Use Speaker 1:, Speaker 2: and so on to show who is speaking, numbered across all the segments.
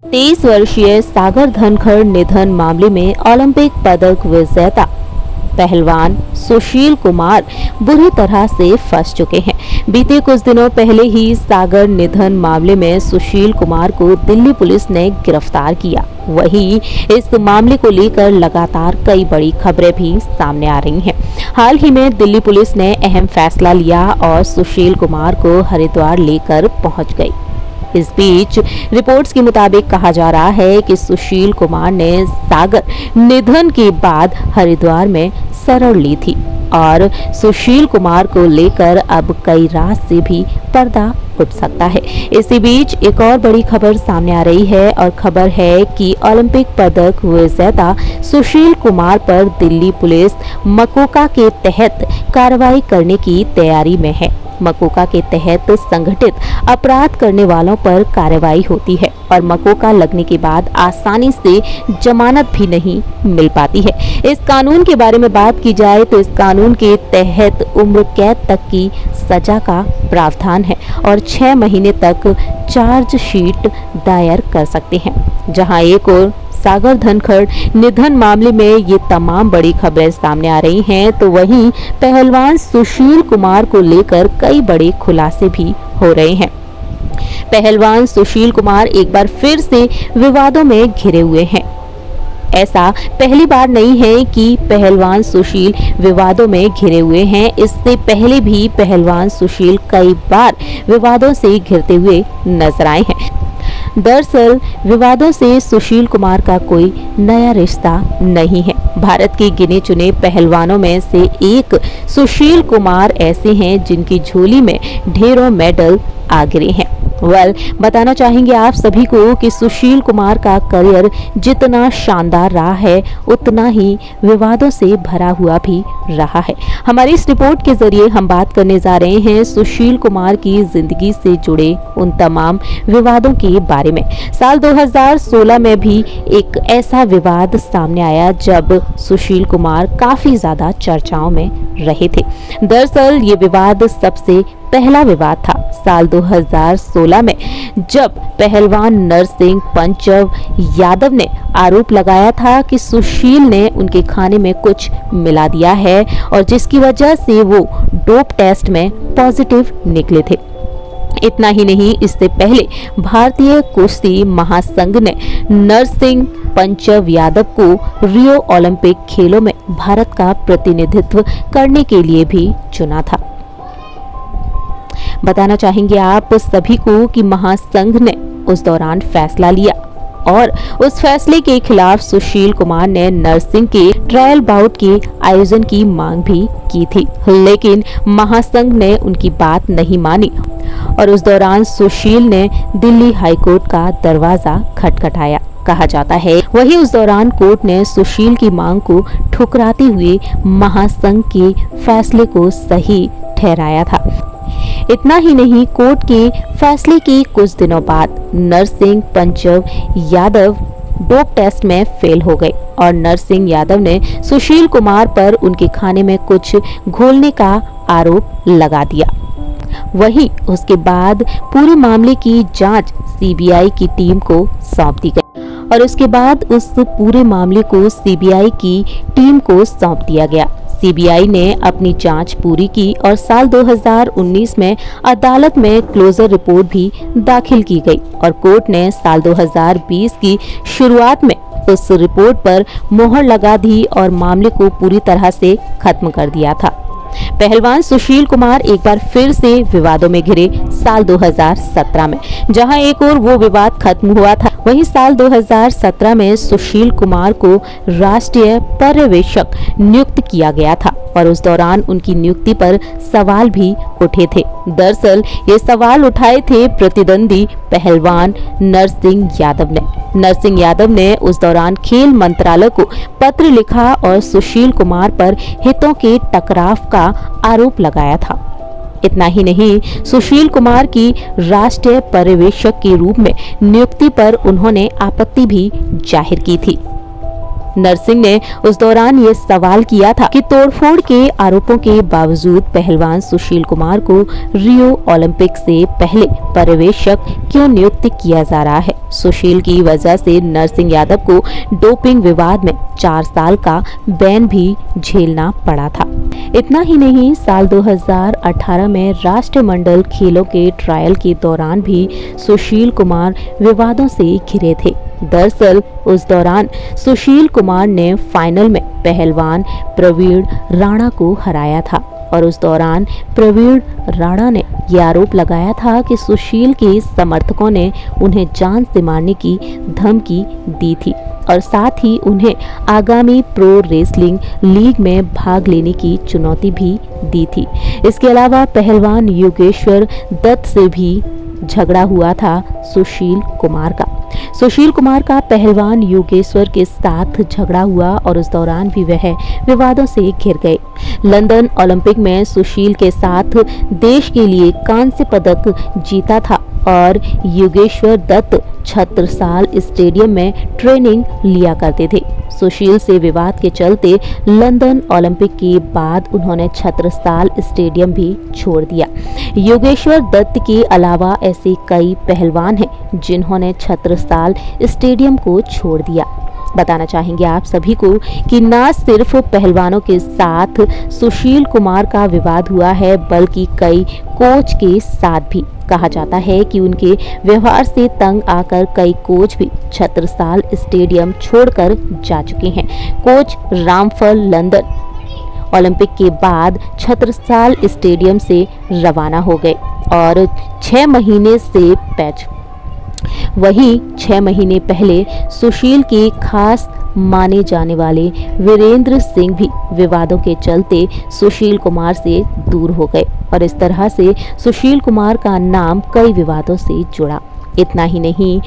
Speaker 1: 23 वर्षीय सागर धनखड़ निधन मामले में ओलंपिक पदक विजेता पहलवान सुशील कुमार बुरी तरह से फंस चुके हैं। बीते कुछ दिनों पहले ही सागर निधन मामले में सुशील कुमार को दिल्ली पुलिस ने गिरफ्तार किया। वहीं इस मामले को लेकर लगातार कई बड़ी खबरें भी सामने आ रही हैं। हाल ही में दिल्ली पुलिस ने अहम फैसला लिया और सुशील कुमार को हरिद्वार लेकर पहुंच गई। इस बीच रिपोर्ट्स के मुताबिक कहा जा रहा है कि सुशील कुमार ने सागर निधन के बाद हरिद्वार में शरण ली थी और सुशील कुमार को लेकर अब कई रात से भी पर्दा उठ सकता है। इसी बीच एक और बड़ी खबर सामने आ रही है और खबर है कि ओलंपिक पदक विजेता सुशील कुमार पर दिल्ली पुलिस मकोका के तहत कार्रवाई करने की तैयारी में है। मकोका के तहत संगठित अपराध करने वालों पर कार्रवाई होती है और मकोका लगने के बाद आसानी से जमानत भी नहीं मिल पाती है। इस कानून के बारे में बात की जाए तो इस कानून के तहत उम्र कैद तक की सजा का प्रावधान है और 6 महीने तक चार्जशीट दायर कर सकते हैं। जहां एक और सागर धनखड़ निधन मामले में ये तमाम बड़ी खबरें सामने आ रही हैं, तो वहीं पहलवान सुशील कुमार को लेकर कई बड़े खुलासे भी हो रहे हैं। पहलवान सुशील कुमार एक बार फिर से विवादों में घिरे हुए हैं। ऐसा पहली बार नहीं है कि पहलवान सुशील विवादों में घिरे हुए हैं। इससे पहले भी पहलवान सुशील कई बार विवादों से घिरते हुए नजर आए हैं। दरअसल विवादों से सुशील कुमार का कोई नया रिश्ता नहीं है। भारत के गिने चुने पहलवानों में से एक सुशील कुमार ऐसे हैं जिनकी झोली में ढेरों मेडल आ गिरे हैं। बताना चाहेंगे आप सभी को कि सुशील कुमार का करियर जितना शानदार रहा है उतना ही विवादों से भरा हुआ भी रहा है। हमारी इस रिपोर्ट के जरिए हम बात करने जा रहे हैं सुशील कुमार की जिंदगी से जुड़े उन तमाम विवादों के बारे में। साल 2016 में भी एक ऐसा विवाद सामने आया जब सुशील कुमार काफी ज्यादा चर्चाओं में रहे थे। दरअसल ये विवाद सबसे पहला विवाद था साल 2016 में, जब पहलवान नरसिंह पंचव यादव ने आरोप लगाया था कि सुशील ने उनके खाने में कुछ मिला दिया है और जिसकी वजह से वो डोप टेस्ट में पॉजिटिव निकले थे। इतना ही नहीं, इससे पहले भारतीय कुश्ती महासंघ ने नरसिंह पंचव यादव को रियो ओलंपिक खेलों में भारत का प्रतिनिधित्व करने के लिए भी चुना था। बताना चाहेंगे आप सभी को कि महासंघ ने उस दौरान फैसला लिया और उस फैसले के खिलाफ सुशील कुमार ने नरसिंह के ट्रायल बाउट के आयोजन की मांग भी की थी, लेकिन महासंघ ने उनकी बात नहीं मानी और उस दौरान सुशील ने दिल्ली हाईकोर्ट का दरवाजा खटखटाया। कहा जाता है वही उस दौरान कोर्ट ने सुशील की मांग को ठुकराते हुए महासंघ के फैसले को सही ठहराया था। इतना ही नहीं, कोर्ट के फैसले के कुछ दिनों बाद नरसिंह पंचव यादव डोप टेस्ट में फेल हो गए और नरसिंह यादव ने सुशील कुमार पर उनके खाने में कुछ घोलने का आरोप लगा दिया। वहीं उसके बाद पूरे मामले की जांच सीबीआई की टीम को सौंप दी गई और उसके बाद उस पूरे मामले को सीबीआई की टीम को सौंप दिया गया। सीबीआई ने अपनी जांच पूरी की और साल 2019 में अदालत में क्लोजर रिपोर्ट भी दाखिल की गई और कोर्ट ने साल 2020 की शुरुआत में उस रिपोर्ट पर मोहर लगा दी और मामले को पूरी तरह से खत्म कर दिया था। पहलवान सुशील कुमार एक बार फिर से विवादों में घिरे साल 2017 में, जहां एक और वो विवाद खत्म हुआ था, वहीं साल 2017 में सुशील कुमार को राष्ट्रीय पर्यवेक्षक नियुक्त किया गया था और उस दौरान उनकी नियुक्ति पर सवाल भी उठे थे। दरअसल ये सवाल उठाए थे प्रतिद्वंदी पहलवान नरसिंह यादव ने। नरसिंह यादव ने उस दौरान खेल मंत्रालय को पत्र लिखा और सुशील कुमार पर हितों के टकराव का आरोप लगाया था। इतना ही नहीं, सुशील कुमार की राष्ट्रीय पर्यवेक्षक के रूप में नियुक्ति पर उन्होंने आपत्ति भी जाहिर की थी। नरसिंह ने उस दौरान ये सवाल किया था कि तोड़फोड़ के आरोपों के बावजूद पहलवान सुशील कुमार को रियो ओलंपिक से पहले पर्यवेक्षक क्यों नियुक्त किया जा रहा है। सुशील की वजह से नरसिंह यादव को डोपिंग विवाद में 4 साल का बैन भी झेलना पड़ा था। इतना ही नहीं, साल 2018 में राष्ट्रमंडल खेलों के ट्रायल के दौरान भी सुशील कुमार विवादों से घिरे थे। दरअसल उस दौरान सुशील कुमार ने फाइनल में पहलवान प्रवीण राणा को हराया था और उस दौरान प्रवीण राणा ने यह आरोप लगाया था कि सुशील के समर्थकों ने उन्हें जान से मारने की धमकी दी थी और साथ ही उन्हें आगामी प्रो रेसलिंग लीग में भाग लेने की चुनौती भी दी थी। इसके अलावा पहलवान योगेश्वर दत्त से भी झगड़ा हुआ था सुशील कुमार का पहलवान योगेश्वर के साथ झगड़ा हुआ और उस दौरान भी वह विवादों से घिर गए। लंदन ओलंपिक में सुशील के साथ देश के लिए कांस्य पदक जीता था और योगेश्वर दत्त छत्रसाल स्टेडियम में ट्रेनिंग लिया करते थे। सुशील से विवाद के चलते लंदन ओलंपिक के बाद उन्होंने छत्रसाल स्टेडियम भी छोड़ दिया। योगेश्वर दत्त के अलावा ऐसे कई पहलवान हैं जिन्होंने छत्रसाल स्टेडियम को छोड़ दिया। बताना चाहेंगे आप सभी को कि न सिर्फ पहलवानों के साथ सुशील कुमार का विवाद हुआ है बल्कि कई कोच के साथ भी। कहा जाता है कि उनके व्यवहार से तंग आकर कई कोच भी छत्रसाल स्टेडियम छोड़कर जा चुके हैं। कोच रामफल लंदन ओलंपिक के बाद छत्रसाल स्टेडियम से रवाना हो गए और 6 महीने से वहीं 6 महीने पहले सुशील के खास माने जाने वाले वीरेंद्र सिंह भी विवादों के चलते सुशील कुमार से दूर हो गए और इस तरह से सुशील कुमार का नाम कई विवादों से जुड़ा। इतना ही नहीं,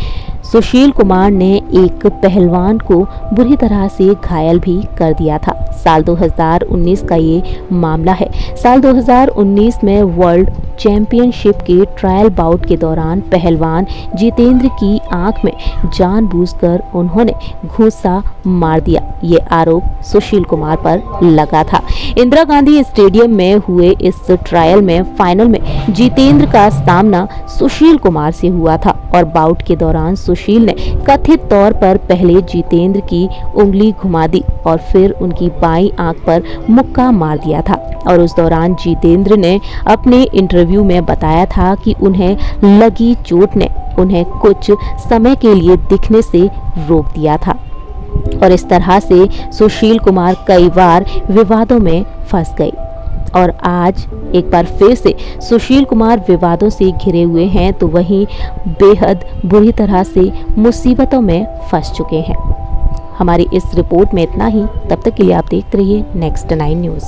Speaker 1: सुशील कुमार ने एक पहलवान को बुरी तरह से घायल भी कर दिया था। साल 2019 का ये मामला है। साल 2019 में वर्ल्ड चैंपियनशिप के ट्रायल बाउट के दौरान पहलवान जितेंद्र की आंख में जानबूझकर उन्होंने घूंसा मार दिया। ये आरोप सुशील कुमार पर लगा था। इंदिरा गांधी स्टेडियम में हुए इस ट्रायल में फाइनल में जितेंद्र का सामना सुशील कुमार से हुआ था और बाउट के दौरान सुशील ने कथित तौर पर पहले जितेंद्र की उंगली घुमा दी और फिर उनकी बाईं आंख पर मुक्का मार दिया था और उस दौरान जितेंद्र ने अपने इंटरव्यू में बताया था कि उन्हें लगी चोट ने उन्हें कुछ समय के लिए दिखने से रोक दिया था और इस तरह से सुशील कुमार कई बार विवादों में फंस गए और आज एक बार फिर से सुशील कुमार विवादों से घिरे हुए हैं तो वहीं बेहद बुरी तरह से मुसीबतों में फंस चुके हैं। हमारी इस रिपोर्ट में इतना ही। तब तक के लिए आप देखते रहिए नेक्स्ट 9 न्यूज़।